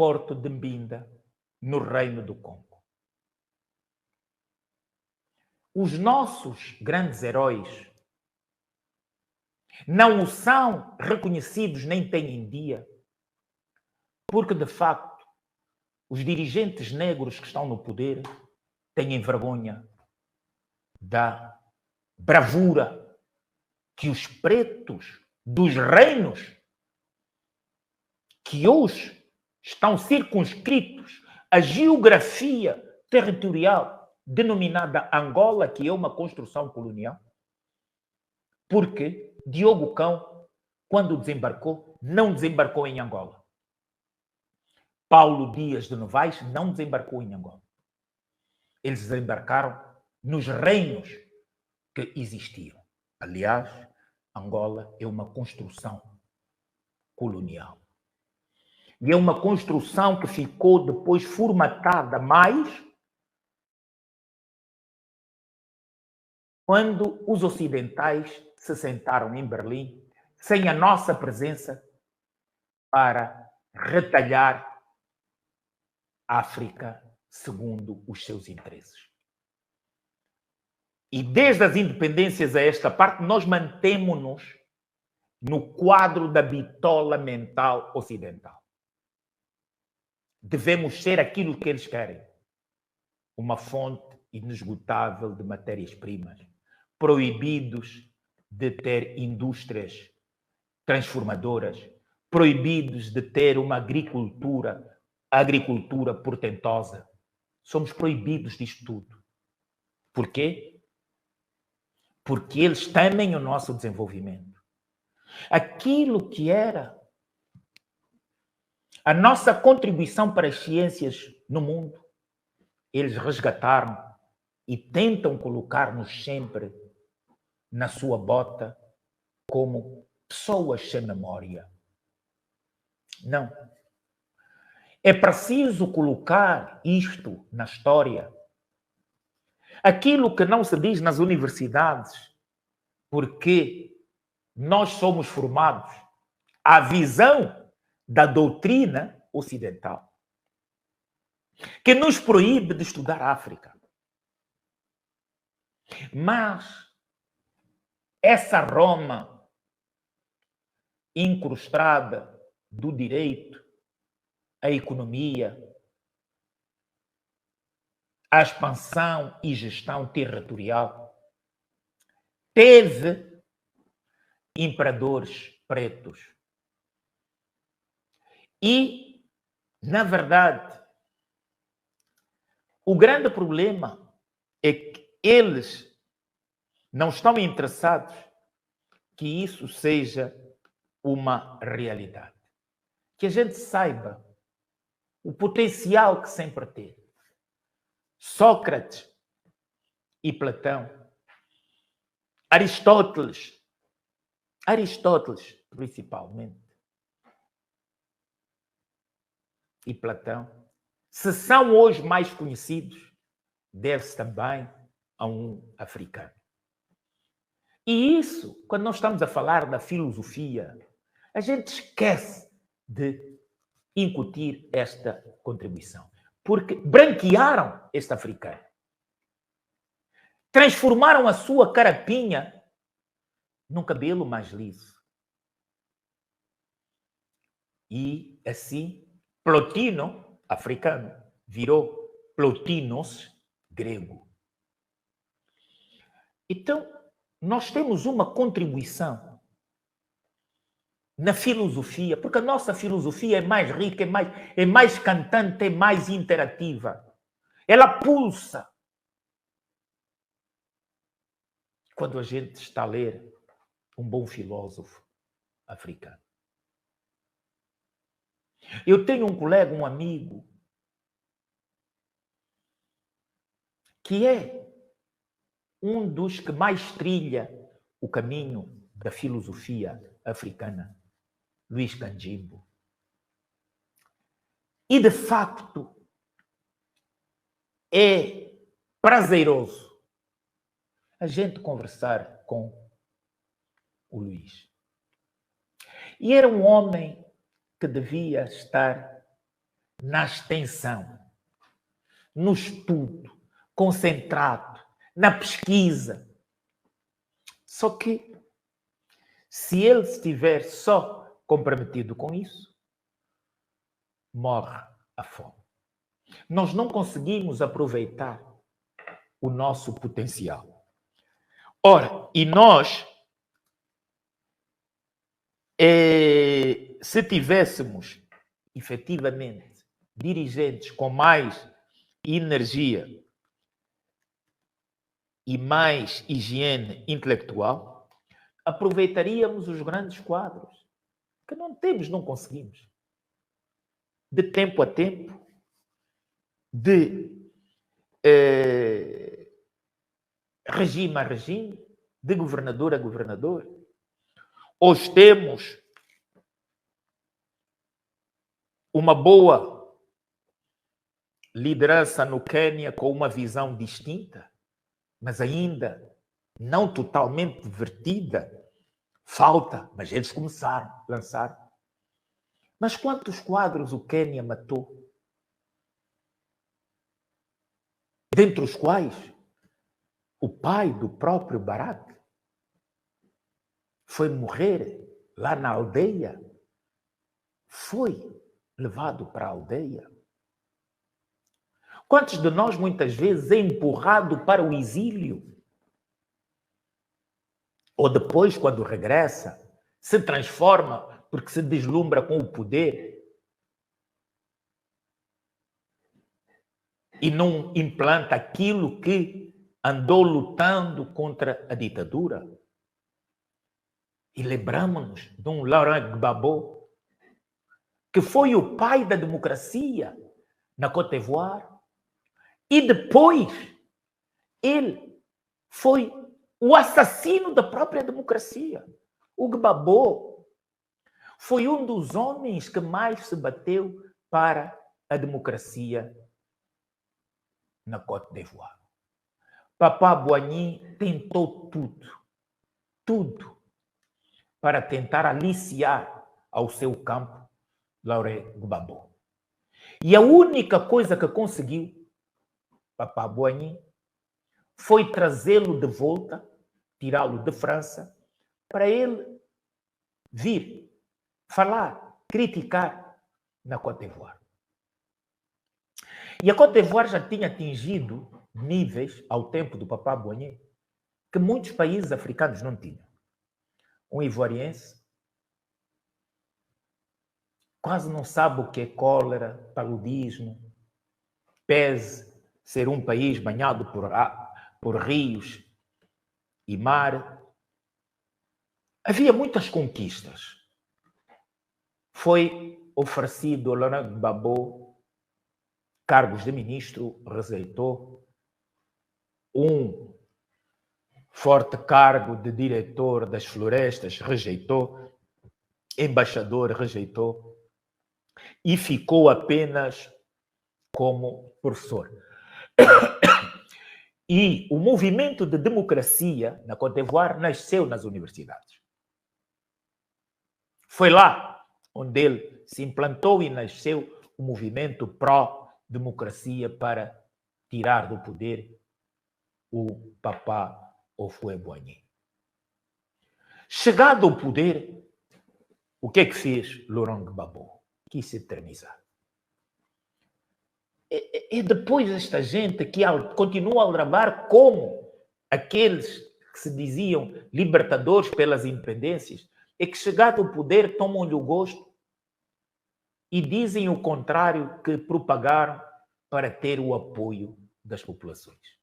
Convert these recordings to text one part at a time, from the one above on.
porto de Mbinda, no Reino do Congo. Os nossos grandes heróis não são reconhecidos nem têm em dia, porque, de facto, os dirigentes negros que estão no poder têm vergonha da bravura que os pretos dos reinos que hoje estão circunscritos à geografia territorial denominada Angola, que é uma construção colonial, porque Diogo Cão, quando desembarcou, não desembarcou em Angola. Paulo Dias de Novaes não desembarcou em Angola. Eles desembarcaram nos reinos que existiam. Aliás, Angola é uma construção colonial. E é uma construção que ficou depois formatada mais quando os ocidentais se sentaram em Berlim, sem a nossa presença, para retalhar a África segundo os seus interesses. E desde as independências a esta parte, nós mantemos-nos no quadro da bitola mental ocidental. Devemos ser aquilo que eles querem. Uma fonte inesgotável de matérias-primas, proibidos de ter indústrias transformadoras, proibidos de ter uma agricultura portentosa. Somos proibidos disto tudo. Por quê? Porque eles temem o nosso desenvolvimento. Aquilo que era a nossa contribuição para as ciências no mundo, eles resgataram e tentam colocar-nos sempre na sua bota como pessoas sem memória. Não. É preciso colocar isto na história. Aquilo que não se diz nas universidades, porque nós somos formados à visão da doutrina ocidental, que nos proíbe de estudar a África. Mas essa Roma incrustada do direito, a economia, a expansão e gestão territorial, teve imperadores pretos. E, na verdade, o grande problema é que eles não estão interessados que isso seja uma realidade. Que a gente saiba o potencial que sempre teve. Sócrates e Platão, Aristóteles principalmente, e Platão, se são hoje mais conhecidos, deve-se também a um africano. E isso, quando nós estamos a falar da filosofia, a gente esquece de incutir esta contribuição. Porque branquearam este africano. Transformaram a sua carapinha num cabelo mais liso. E assim, Plotino, africano, virou Plotinos, grego. Então, nós temos uma contribuição na filosofia, porque a nossa filosofia é mais rica, é mais cantante, é mais interativa. Ela pulsa. Quando a gente está a ler um bom filósofo africano. Eu tenho um colega, um amigo, que é um dos que mais trilha o caminho da filosofia africana, Luís Canjimbo. E, de facto, é prazeroso a gente conversar com o Luís. E era um homem que devia estar na extensão, no estudo, concentrado, na pesquisa. Só que, se ele estiver só comprometido com isso, morre a fome. Nós não conseguimos aproveitar o nosso potencial. Ora, e nós, se tivéssemos efetivamente dirigentes com mais energia e mais higiene intelectual, aproveitaríamos os grandes quadros que não temos, não conseguimos. De tempo a tempo, de regime a regime, de governador a governador. Hoje temos uma boa liderança no Quênia com uma visão distinta, mas ainda não totalmente divertida. Falta, mas eles começaram a lançar. Mas quantos quadros o Quênia matou? Dentre os quais o pai do próprio Barack foi morrer lá na aldeia, foi levado para a aldeia. Quantos de nós, muitas vezes, é empurrado para o exílio? Ou depois, quando regressa, se transforma porque se deslumbra com o poder e não implanta aquilo que andou lutando contra a ditadura. E lembramos-nos de um Laurent Gbagbo, que foi o pai da democracia na Côte d'Ivoire, e depois ele foi o assassino da própria democracia. O Gbagbo foi um dos homens que mais se bateu para a democracia na Côte d'Ivoire. Papá Boigny tentou tudo, para tentar aliciar ao seu campo Laurent Gbagbo. E a única coisa que conseguiu Papá Boigny foi trazê-lo de volta, tirá-lo de França, para ele vir, falar, criticar na Côte d'Ivoire. E a Côte d'Ivoire já tinha atingido níveis, ao tempo do Papá Boigny, que muitos países africanos não tinham. Um ivoiriense quase não sabe o que é cólera, paludismo, pese ser um país banhado por rios e mar. Havia muitas conquistas. Foi oferecido a Laurent Gbagbo cargos de ministro, rejeitou. Um forte cargo de diretor das florestas, rejeitou. Embaixador, rejeitou. E ficou apenas como professor. E o movimento de democracia na Côte d'Ivoire nasceu nas universidades. Foi lá onde ele se implantou e nasceu o movimento pró-democracia para tirar do poder o Papá Houphouët-Boigny. Chegado ao poder, o que é que fez Laurent Gbagbo? Quis se eternizar. É depois esta gente que continua a aldrabar como aqueles que se diziam libertadores pelas independências, é que chegado ao poder tomam-lhe o gosto e dizem o contrário que propagaram para ter o apoio das populações.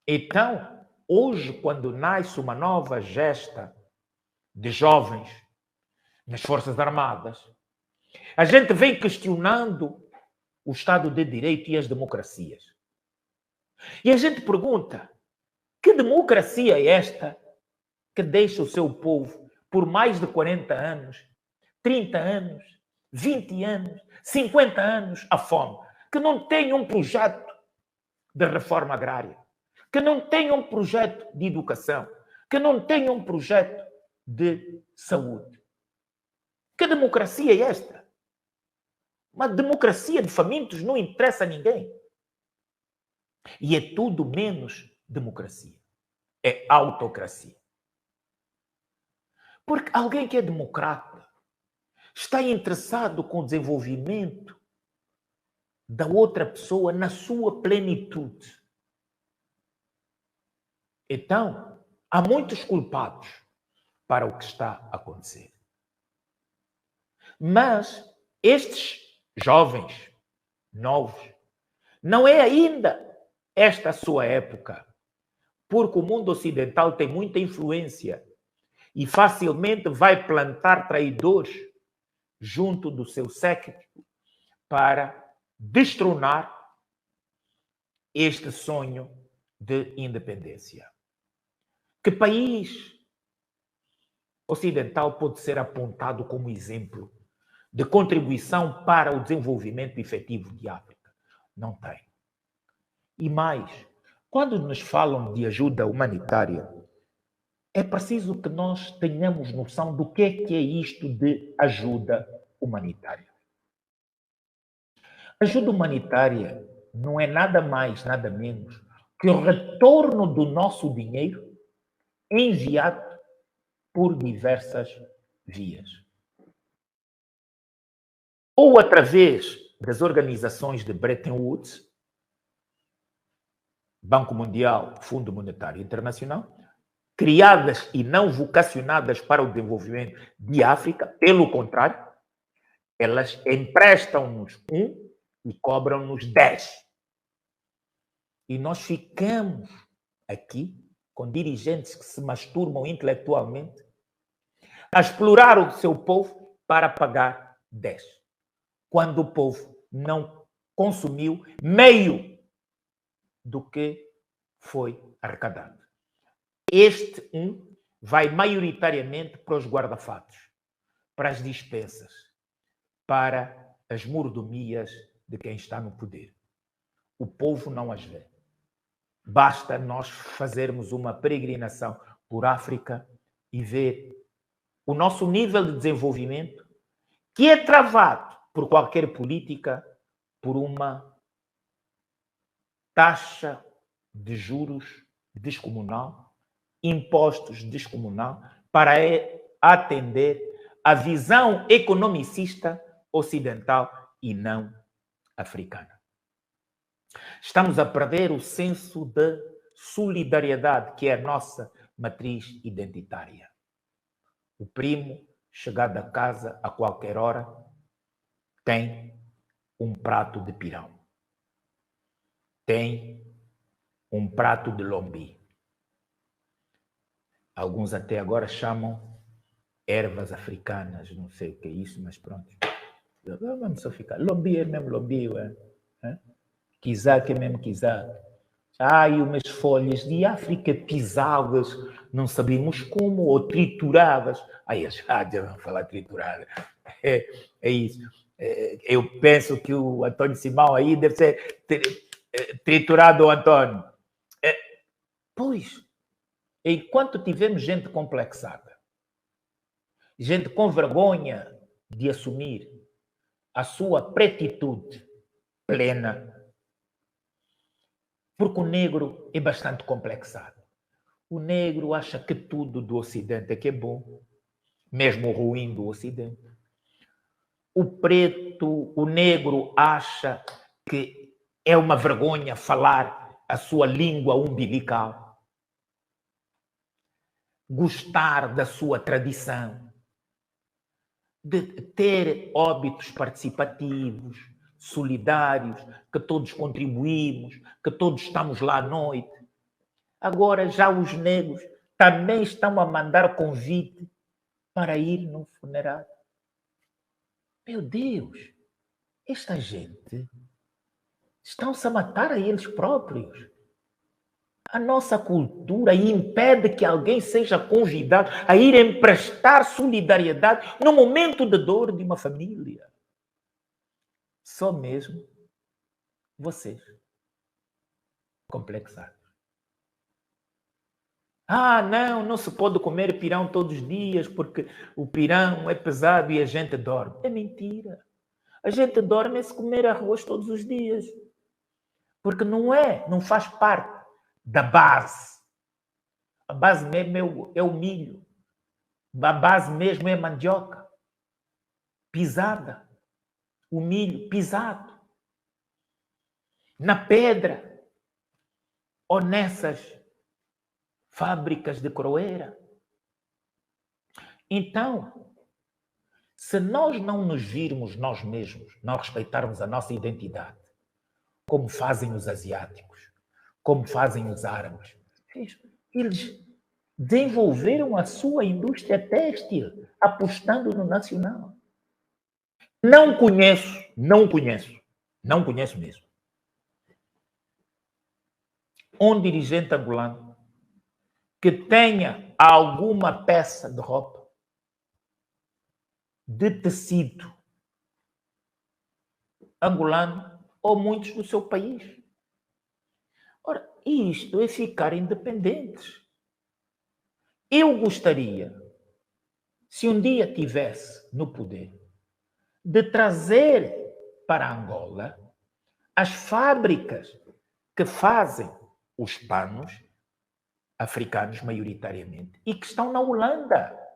Então, hoje, quando nasce uma nova gesta de jovens nas Forças Armadas, a gente vem questionando o Estado de Direito e as democracias. E a gente pergunta, que democracia é esta que deixa o seu povo por mais de 40 anos, 30 anos, 20 anos, 50 anos à fome? Que não tem um projeto de reforma agrária, que não tem um projeto de educação, que não tem um projeto de saúde. Que democracia é esta? Uma democracia de famintos não interessa a ninguém. E é tudo menos democracia. É autocracia. Porque alguém que é democrata está interessado com o desenvolvimento da outra pessoa na sua plenitude. Então, há muitos culpados para o que está a acontecer. Mas estes jovens, novos, não é ainda esta a sua época, porque o mundo ocidental tem muita influência e facilmente vai plantar traidores junto do seu séquito para destronar este sonho de independência. Que país ocidental pode ser apontado como exemplo de contribuição para o desenvolvimento efetivo de África? Não tem. E mais, quando nos falam de ajuda humanitária, é preciso que nós tenhamos noção do que é isto de ajuda humanitária. Ajuda humanitária não é nada mais, nada menos que o retorno do nosso dinheiro enviado por diversas vias. Ou através das organizações de Bretton Woods, Banco Mundial, Fundo Monetário Internacional, criadas e não vocacionadas para o desenvolvimento de África, pelo contrário, elas emprestam-nos 1 e cobram-nos 10. E nós ficamos aqui com dirigentes que se masturbam intelectualmente a explorar o seu povo para pagar 10, quando o povo não consumiu meio do que foi arrecadado. Este 1 vai maioritariamente para os guarda-fatos, para as dispensas, para as mordomias de quem está no poder. O povo não as vê. Basta nós fazermos uma peregrinação por África e ver o nosso nível de desenvolvimento, que é travado por qualquer política, por uma taxa de juros descomunal, impostos descomunal, para atender a visão economicista ocidental e não africana. Estamos a perder o senso de solidariedade, que é a nossa matriz identitária. O primo, chegado a casa a qualquer hora, tem um prato de pirão. Tem um prato de lombi. Alguns até agora chamam ervas africanas, não sei o que é isso, mas pronto. Vamos só ficar. Lombi é mesmo lombi, ué. Quizaque é mesmo quizaque. Ai, umas folhas de África pisadas, não sabemos como, ou trituradas. Aí eles já vão falar triturada. É isso. Eu penso que o Antônio Simão aí deve ser triturado, o Antônio. Pois, enquanto tivemos gente complexada, gente com vergonha de assumir a sua pretitude plena, porque o negro é bastante complexado. O negro acha que tudo do Ocidente é que é bom, mesmo o ruim do Ocidente. O preto, o negro acha que é uma vergonha falar a sua língua umbilical, gostar da sua tradição, de ter óbitos participativos, solidários, que todos contribuímos, que todos estamos lá à noite. Agora já os negros também estão a mandar convite para ir no funerário. Meu Deus, esta gente estão-se a matar a eles próprios. A nossa cultura impede que alguém seja convidado a ir emprestar solidariedade no momento de dor de uma família. Só mesmo vocês, complexados. Ah, não se pode comer pirão todos os dias porque o pirão é pesado e a gente dorme. É mentira. A gente dorme se comer arroz todos os dias. Porque não faz parte da base. A base mesmo é o milho. A base mesmo é a mandioca. Pisada. O milho pisado. Na pedra. Ou nessas fábricas de croeira. Então, se nós não nos virmos nós mesmos, não respeitarmos a nossa identidade, como fazem os asiáticos, como fazem os árabes, eles desenvolveram a sua indústria têxtil apostando no nacional. Não conheço mesmo um dirigente angolano que tenha alguma peça de roupa de tecido angolano ou muitos do seu país. Ora, isto é ficar independentes. Eu gostaria, se um dia tivesse no poder, de trazer para Angola as fábricas que fazem os panos africanos maioritariamente e que estão na Holanda.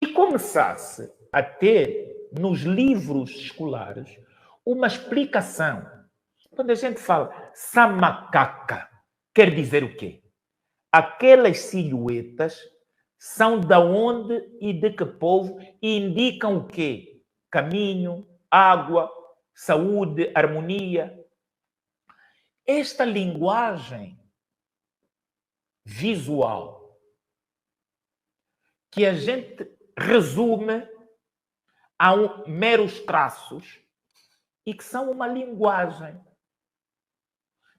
E começasse a ter nos livros escolares uma explicação. Quando a gente fala samacaca, quer dizer o quê? Aquelas silhuetas são de onde e de que povo e indicam o quê? Caminho, água, saúde, harmonia. Esta linguagem visual que a gente resume a meros traços e que são uma linguagem.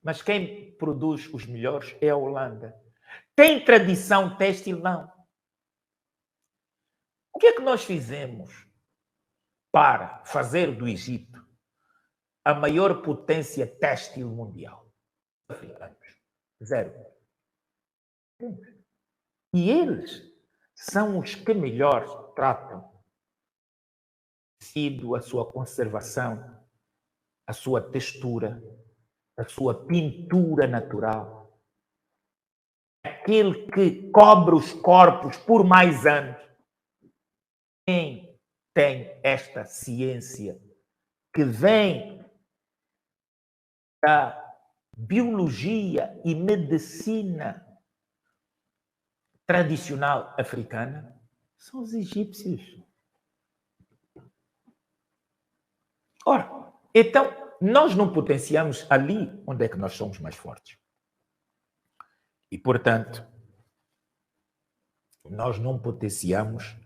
Mas quem produz os melhores é a Holanda. Tem tradição têxtil? Não. O que é que nós fizemos para fazer do Egito a maior potência têxtil mundial? Africanos. Zero. E eles são os que melhor tratam o tecido, a sua conservação, a sua textura, a sua pintura natural. Aquele que cobre os corpos por mais anos. Quem tem esta ciência que vem da biologia e medicina tradicional africana são os egípcios. Ora, então, nós não potenciamos ali onde é que nós somos mais fortes. E, portanto, nós não potenciamos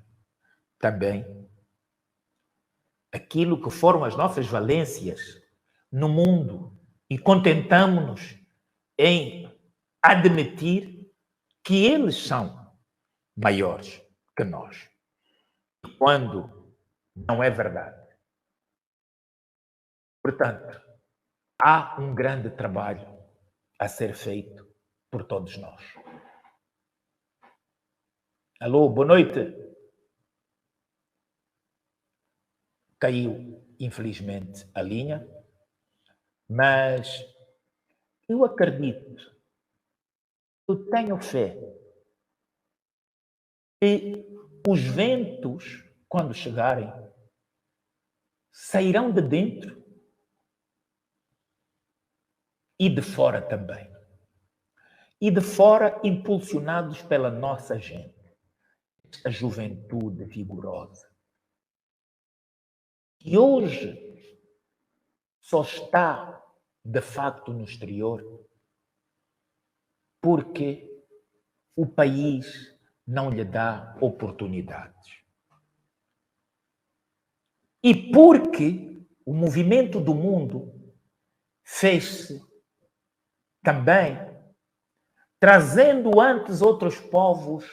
também aquilo que foram as nossas valências no mundo e contentamos-nos em admitir que eles são maiores que nós. Quando não é verdade. Portanto, há um grande trabalho a ser feito por todos nós. Alô, boa noite. Caiu, infelizmente, a linha, mas eu acredito, eu tenho fé que os ventos, quando chegarem, sairão de dentro e de fora também. E de fora impulsionados pela nossa gente, esta juventude vigorosa. E hoje só está, de facto, no exterior porque o país não lhe dá oportunidades. E porque o movimento do mundo fez-se também trazendo antes outros povos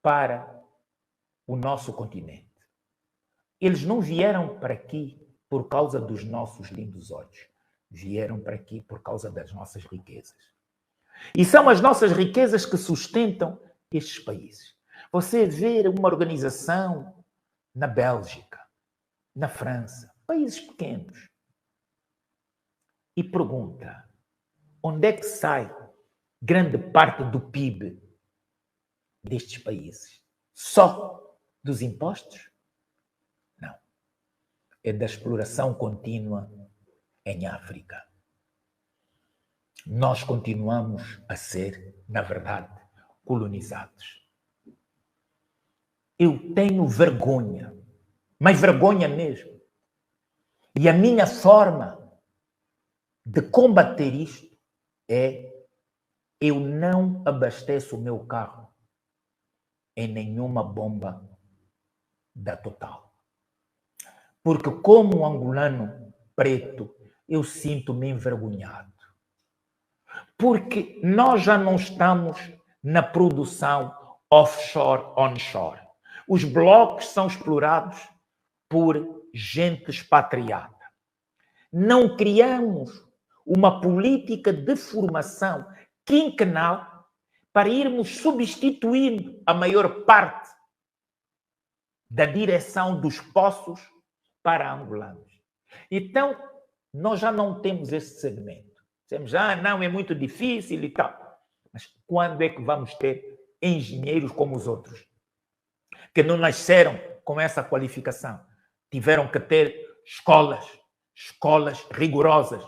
para o nosso continente. Eles não vieram para aqui por causa dos nossos lindos olhos. Vieram para aqui por causa das nossas riquezas. E são as nossas riquezas que sustentam estes países. Você vê uma organização na Bélgica, na França, países pequenos, e pergunta: onde é que sai grande parte do PIB destes países? Só dos impostos? Não. É da exploração contínua em África. Nós continuamos a ser, na verdade, colonizados. Eu tenho vergonha, mas vergonha mesmo. E a minha forma de combater isto é: eu não abasteço o meu carro em nenhuma bomba da Total. Porque como um angolano preto, eu sinto-me envergonhado. Porque nós já não estamos na produção offshore, onshore. Os blocos são explorados por gente expatriada. Não criamos uma política de formação quinquenal para irmos substituindo a maior parte da direção dos poços para angolanos. Então, nós já não temos esse segmento. Dizemos, não, é muito difícil e tal. Mas quando é que vamos ter engenheiros como os outros? Que não nasceram com essa qualificação. Tiveram que ter escolas rigorosas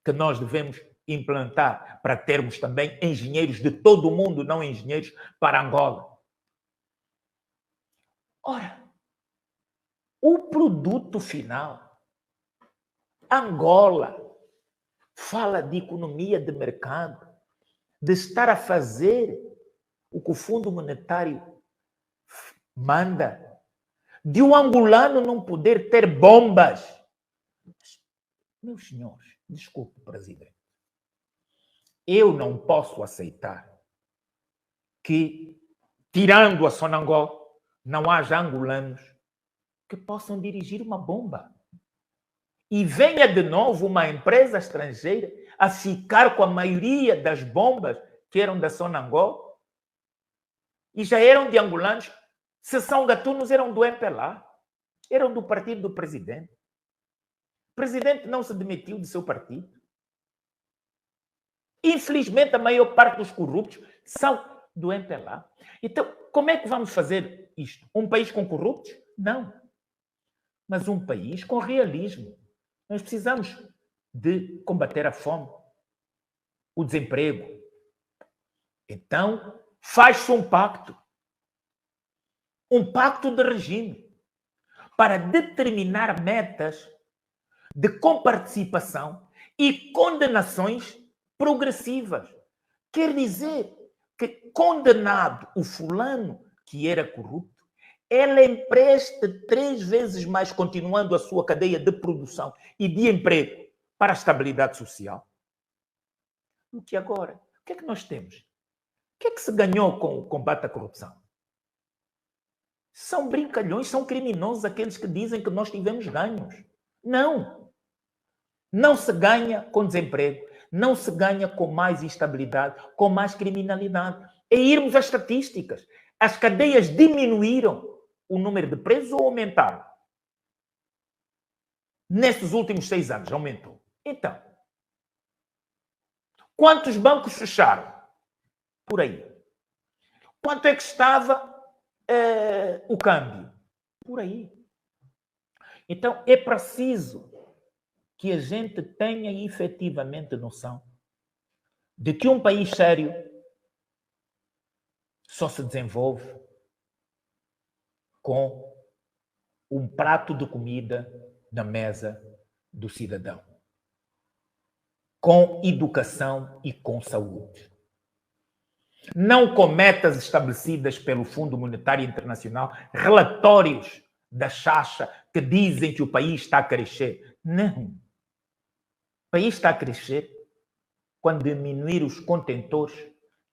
que nós devemos implantar para termos também engenheiros de todo o mundo, não engenheiros para Angola. Ora, o produto final, Angola, fala de economia de mercado, de estar a fazer o que o Fundo Monetário manda, de um angolano não poder ter bombas. Meus senhores, desculpe, presidente, eu não posso aceitar que, tirando a Sonangol, não haja angolanos que possam dirigir uma bomba. E venha de novo uma empresa estrangeira a ficar com a maioria das bombas que eram da Sonangol e já eram de angolanos. Se são gatunos, eram do MPLA, eram do partido do presidente. O presidente não se demitiu de seu partido. Infelizmente, a maior parte dos corruptos são do MPLA. Então, como é que vamos fazer isto? Um país com corruptos? Não. Mas um país com realismo. Nós precisamos de combater a fome, o desemprego. Então, faz-se um pacto de regime para determinar metas de comparticipação e condenações progressivas. Quer dizer que, condenado o fulano que era corrupto, ela empresta 3 vezes mais, continuando a sua cadeia de produção e de emprego para a estabilidade social. Do que agora. O que é que nós temos? O que é que se ganhou com o combate à corrupção? São brincalhões, são criminosos aqueles que dizem que nós tivemos ganhos. Não. Não se ganha com desemprego. Não se ganha com mais instabilidade, com mais criminalidade. É irmos às estatísticas. As cadeias diminuíram o número de presos ou aumentaram? Nestes últimos 6 anos aumentou. Então, quantos bancos fecharam? Por aí. Quanto é que estava o câmbio? Por aí. Então, é preciso que a gente tenha efetivamente noção de que um país sério só se desenvolve com um prato de comida na mesa do cidadão, com educação e com saúde. Não com metas estabelecidas pelo Fundo Monetário Internacional, relatórios da Chacha que dizem que o país está a crescer. Não. O país está a crescer quando diminuir os contentores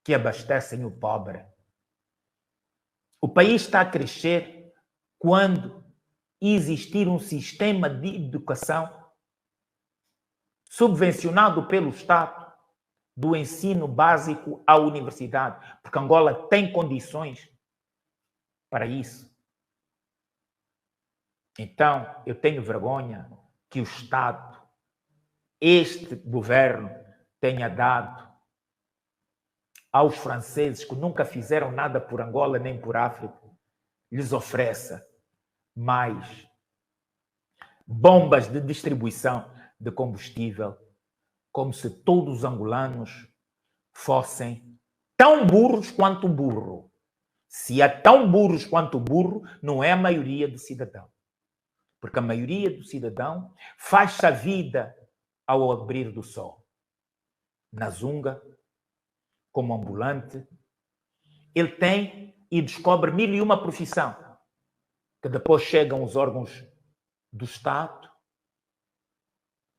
que abastecem o pobre. O país está a crescer quando existir um sistema de educação subvencionado pelo Estado, do ensino básico à universidade, porque Angola tem condições para isso. Então, eu tenho vergonha que o Estado, este governo, tenha dado aos franceses que nunca fizeram nada por Angola nem por África, lhes ofereça mais bombas de distribuição de combustível, como se todos os angolanos fossem tão burros quanto o burro. Se é tão burros quanto o burro, não é a maioria do cidadão. Porque a maioria do cidadão faz a vida ao abrir do sol. Na zunga, como ambulante, ele tem e descobre 1001 profissão, que depois chegam os órgãos do Estado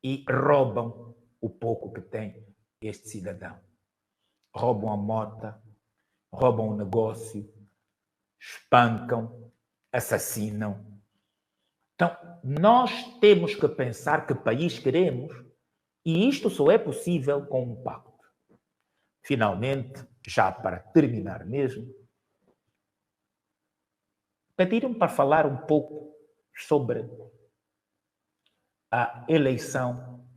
e roubam o pouco que tem este cidadão. Roubam a mota, roubam o negócio, espancam, assassinam. Então, nós temos que pensar que país queremos e isto só é possível com um pacto. Finalmente, já para terminar mesmo, pediram para falar um pouco sobre a eleição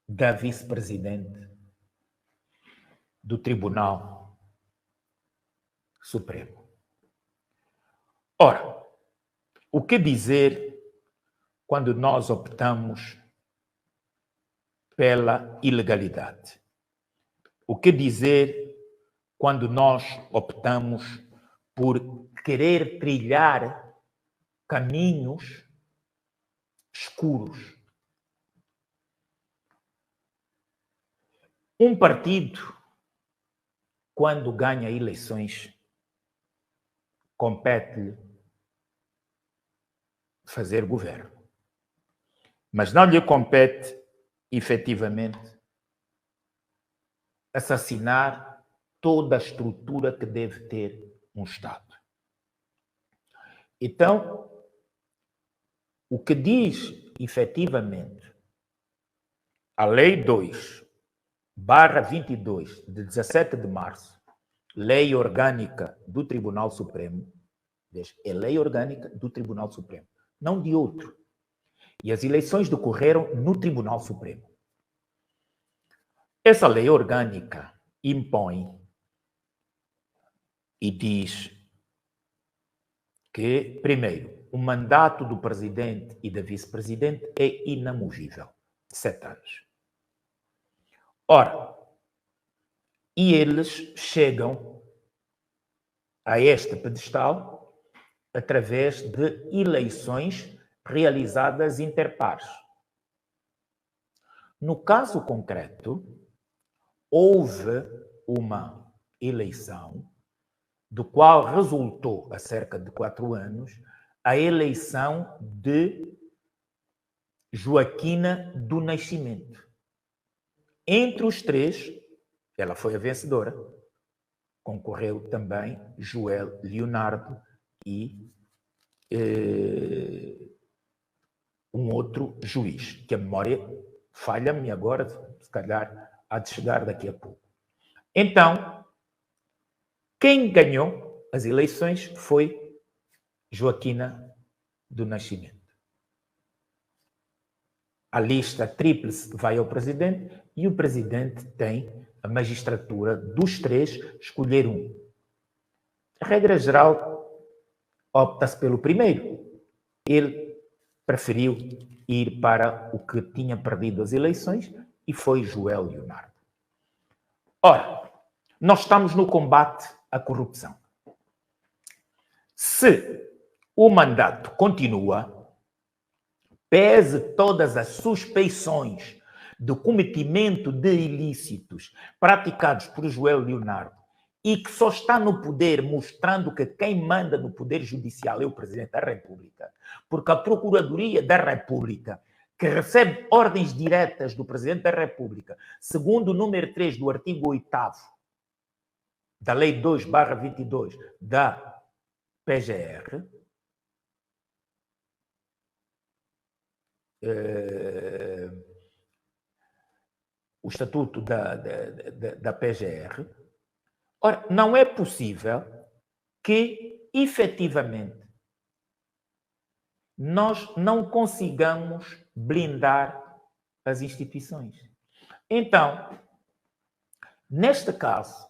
da vice-presidente do Tribunal Supremo. Ora, o que dizer quando nós optamos pela ilegalidade? O que dizer quando nós optamos por querer trilhar caminhos escuros? Um partido, quando ganha eleições, compete-lhe fazer governo. Mas não lhe compete, efetivamente, assassinar toda a estrutura que deve ter um Estado. Então, o que diz, efetivamente, a Lei 2/22, de 17 de março, Lei Orgânica do Tribunal Supremo, é Lei Orgânica do Tribunal Supremo, não de outro. E as eleições decorreram no Tribunal Supremo. Essa lei orgânica impõe e diz que, primeiro, o mandato do presidente e da vice-presidente é inamugível, 7 anos. Ora, e eles chegam a este pedestal através de eleições realizadas interpares. No caso concreto, houve uma eleição do qual resultou, há cerca de 4 anos, a eleição de Joaquina do Nascimento. Entre os três, ela foi a vencedora. Concorreu também Joel Leonardo e um outro juiz, que a memória falha-me agora, se calhar há de chegar daqui a pouco. Então, quem ganhou as eleições foi Joaquina do Nascimento. A lista tríplice vai ao presidente e o presidente tem a magistratura dos três escolher um. A regra geral, opta-se pelo primeiro. Ele preferiu ir para o que tinha perdido as eleições e foi Joel Leonardo. Ora, nós estamos no combate à corrupção. Se o mandato continua, pese todas as suspeições do cometimento de ilícitos praticados por Joel Leonardo e que só está no poder mostrando que quem manda no poder judicial é o Presidente da República, porque a Procuradoria da República, que recebe ordens diretas do Presidente da República, segundo o número 3 do artigo 8º da Lei 2/22 da PGR, o estatuto da PGR, ora, não é possível que, efetivamente, nós não consigamos blindar as instituições. Então, neste caso,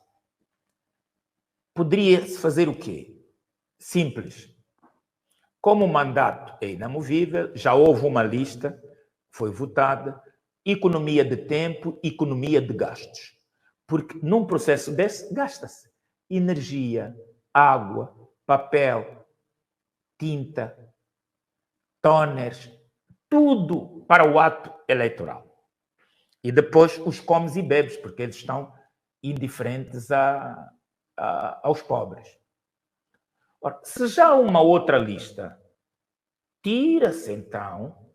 poderia-se fazer o quê? Simples. Como o mandato é inamovível, já houve uma lista, foi votada, economia de tempo, economia de gastos. Porque num processo desse, gasta-se energia, água, papel, tinta, toners, tudo para o ato eleitoral. E depois os comes e bebes, porque eles estão indiferentes aos pobres. Ora, se já há uma outra lista, tira-se então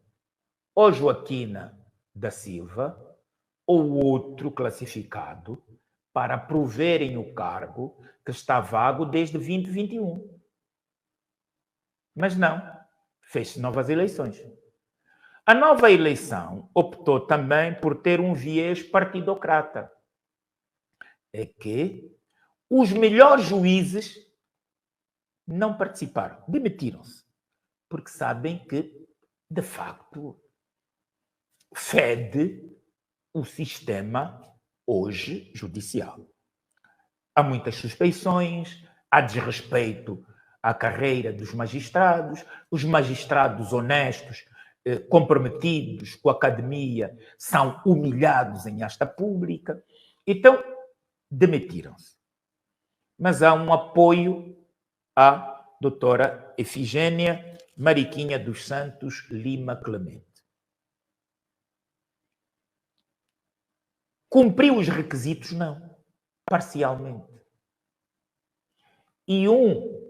ou Joaquina da Silva ou outro classificado para proverem o cargo que está vago desde 2021. Mas não, fez-se novas eleições. A nova eleição optou também por ter um viés partidocrata. É que os melhores juízes não participaram, demitiram-se, porque sabem que, de facto, fede o sistema hoje judicial. Há muitas suspeições, há desrespeito à carreira dos magistrados, os magistrados honestos, comprometidos com a academia, são humilhados em asta pública. Então, demitiram-se. Mas há um apoio à doutora Efigênia Mariquinha dos Santos Lima Clemente. Cumpriu os requisitos? Não. Parcialmente. E um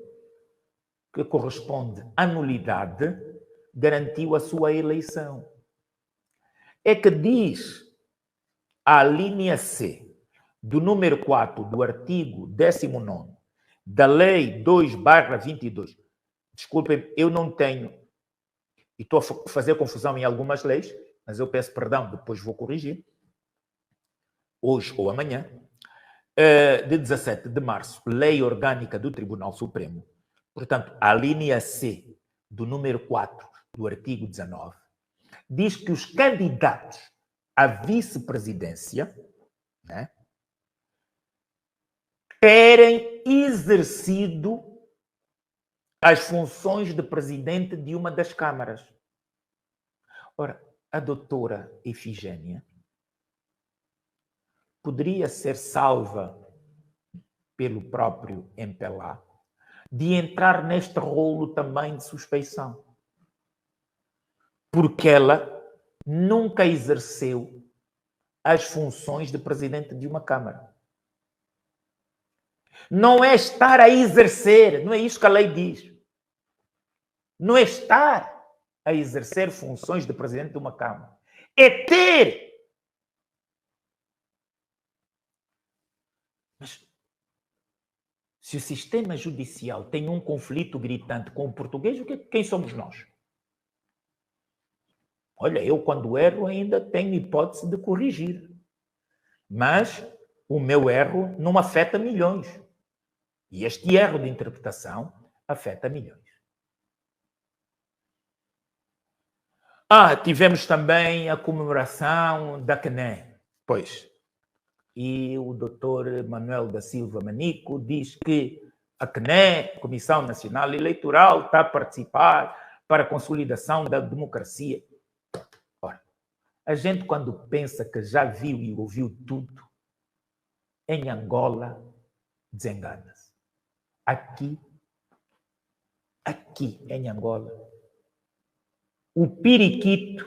que corresponde à nulidade garantiu a sua eleição. É que diz a linha C do número 4 do artigo 19º da Lei 2/22. Desculpem, eu não tenho, e estou a fazer confusão em algumas leis, mas eu peço perdão, depois vou corrigir, hoje ou amanhã, de 17 de março, Lei Orgânica do Tribunal Supremo. Portanto, a linha C do número 4 do artigo 19 diz que os candidatos à vice-presidência, né, terem exercido as funções de presidente de uma das câmaras. Ora, a doutora Efigênia poderia ser salva pelo próprio MPLA de entrar neste rolo também de suspeição. Porque ela nunca exerceu as funções de presidente de uma Câmara. Não é estar a exercer, não é isso que a lei diz. Não é estar a exercer funções de presidente de uma Câmara. É ter. Mas se o sistema judicial tem um conflito gritante com o português, quem somos nós? Olha, eu quando erro ainda tenho hipótese de corrigir. Mas o meu erro não afeta milhões. E este erro de interpretação afeta milhões. Tivemos também a comemoração da CNE. Pois. E o doutor Manuel da Silva Manico diz que a CNE, Comissão Nacional Eleitoral, está a participar para a consolidação da democracia. Ora, a gente quando pensa que já viu e ouviu tudo, em Angola, desengana-se. Aqui em Angola, o periquito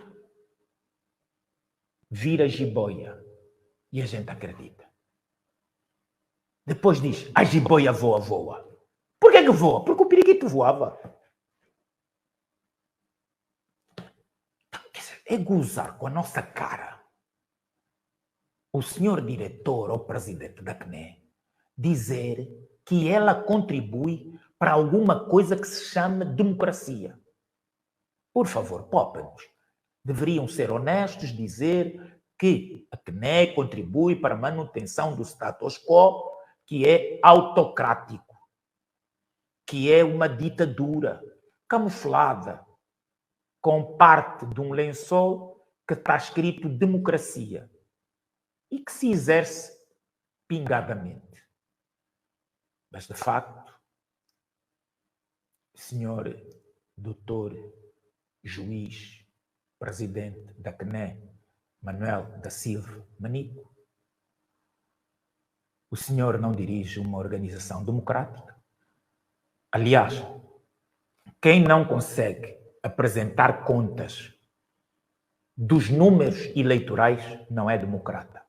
vira jiboia. E a gente acredita. Depois diz, a jiboia voa, voa. Por que voa? Porque o periquito voava. É gozar com a nossa cara. O senhor diretor ou presidente da CNE dizer que ela contribui para alguma coisa que se chama democracia. Por favor, poupem-nos. Deveriam ser honestos, dizer que a CNE contribui para a manutenção do status quo, que é autocrático, que é uma ditadura camuflada, com parte de um lençol que está escrito democracia e que se exerce pingadamente. Mas, de facto, senhor doutor juiz, presidente da CNE, Manuel da Silva Manico, o senhor não dirige uma organização democrática. Aliás, quem não consegue apresentar contas dos números eleitorais não é democrata.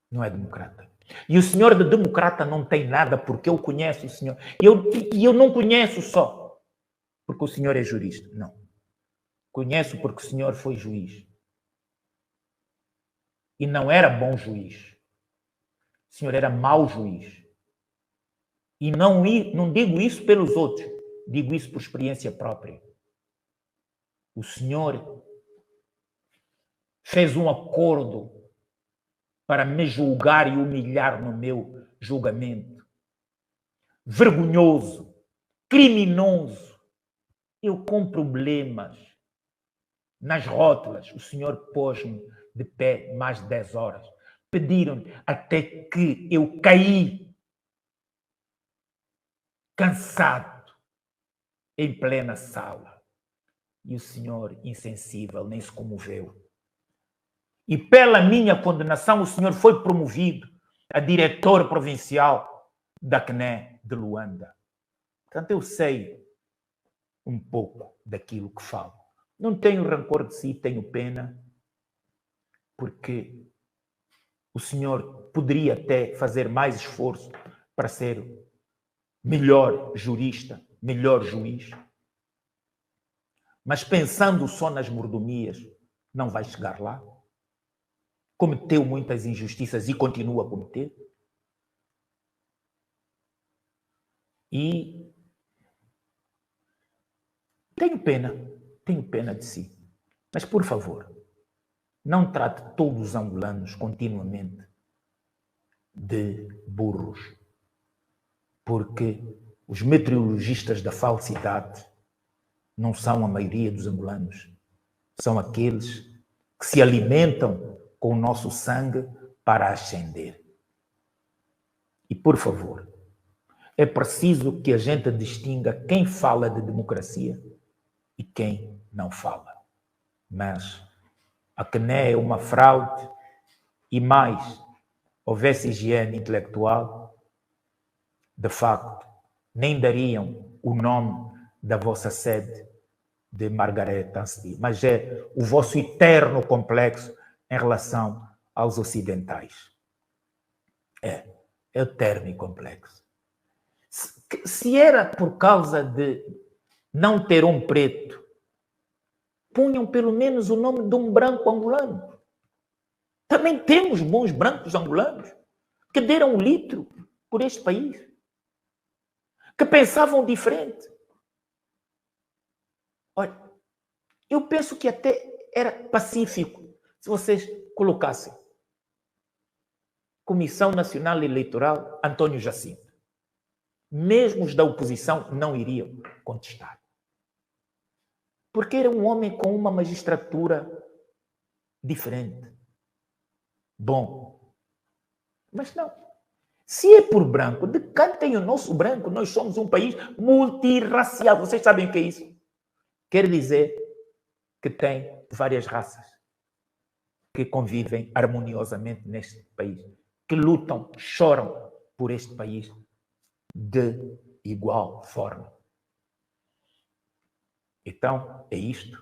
Não é democrata. E o senhor de democrata não tem nada, porque eu conheço o senhor. E eu não conheço só porque o senhor é jurista. Não. Conheço porque o senhor foi juiz. E não era bom juiz. O senhor era mau juiz. E não digo isso pelos outros, digo isso por experiência própria. O senhor fez um acordo para me julgar e humilhar no meu julgamento. Vergonhoso, criminoso. Eu com problemas nas rótulas. O senhor pôs-me de pé mais de 10 horas. Pediram até que eu caí, cansado, em plena sala. E o senhor, insensível, nem se comoveu. E pela minha condenação, o senhor foi promovido a diretor provincial da CNE de Luanda. Portanto, eu sei um pouco daquilo que falo. Não tenho rancor de si, tenho pena, porque o senhor poderia até fazer mais esforço para ser melhor jurista, melhor juiz. Mas pensando só nas mordomias, não vai chegar lá. Cometeu muitas injustiças e continua a cometer. E tenho pena de si. Mas, por favor, não trate todos os angolanos continuamente de burros, porque os meteorologistas da falsidade não são a maioria dos angolanos. São aqueles que se alimentam com o nosso sangue para ascender. E, por favor, é preciso que a gente distinga quem fala de democracia e quem não fala. Mas a CNE é uma fraude e mais houvesse higiene intelectual, de facto, nem dariam o nome da vossa sede de Margareth Ansdi, mas é o vosso eterno complexo em relação aos ocidentais. É eterno e complexo. Se era por causa de não ter um preto, punham pelo menos o nome de um branco angolano. Também temos bons brancos angolanos que deram um litro por este país, que pensavam diferente. Olha, eu penso que até era pacífico se vocês colocassem Comissão Nacional Eleitoral António Jacinto. Mesmo os da oposição não iriam contestar. Porque era um homem com uma magistratura diferente. Bom. Mas não. Se é por branco, decantem o nosso branco. Nós somos um país multirracial. Vocês sabem o que é isso? Quer dizer que tem várias raças que convivem harmoniosamente neste país, que lutam, choram por este país de igual forma. Então, é isto.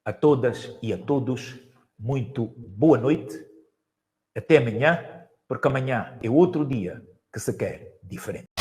A todas e a todos, muito boa noite. Até amanhã, porque amanhã é outro dia que se quer diferente.